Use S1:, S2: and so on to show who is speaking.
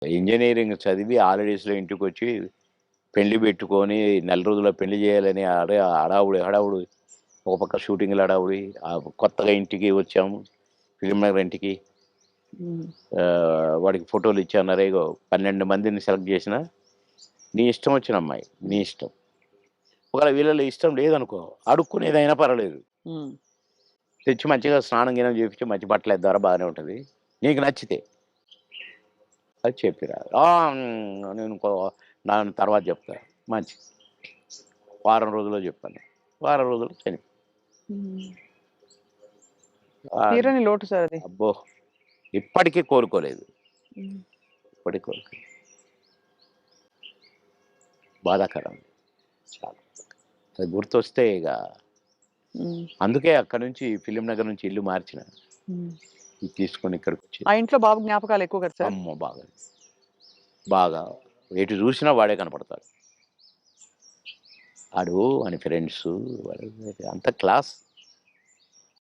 S1: Engineering చదివి హాలిడేస్‌లో ఇంటికొచ్చి పెళ్లి పెట్టుకొని నెల రోజుల్లో పెళ్లి చేయాలని హడావుడి. ఒక పక్క షూటింగ్‌ల హడావుడి. కొత్తగా ఇంటికి వచ్చాము. ఫిల్మ్ నగర్ ఇంటికి. వాడికి ఫోటోలు ఇచ్చానరే ఇగో 12 మందిని సెలెక్ట్ చేసినా, నీ ఇష్టం వచ్చిన అమ్మాయి. నీ ఇష్టం. ఒకవేళ వీళ్ళలో ఇష్టం లేదనుకో, అడుక్కునేదైనా పర్వాలేదు. తెచ్చి మంచిగా స్నానం గినం చేపించి మంచి బట్టలేద్దారా బాగానే ఉంటది. నీకు నచ్చితే. అది చెప్పిరా. నేను దాని తర్వాత చెప్తా. మంచిది. వారం రోజుల్లో చెప్పాను. వారం రోజుల్లో
S2: తీరని లోటు సార్ అది.
S1: అబ్బో! ఇప్పటికీ కోలుకోలేదు. ఇప్పటికి కోలుకోలేదు. బాధాకరం. చాలా. అది గుర్తొస్తే ఇక అందుకే అక్కడ నుంచి ఫిల్మ్ నగర్ నుంచి ఇల్లు మార్చిన. ఇది తీసుకొని ఇక్కడికి వచ్చి.
S2: ఆ ఇంట్లో బాబు జ్ఞాపకాలు ఎక్కువ కదా సార్?
S1: అమ్మో! బాగా ఎటు చూసినా వాడే కనపడతాడు. వాడు వాని ఫ్రెండ్స్ అంత క్లాస్.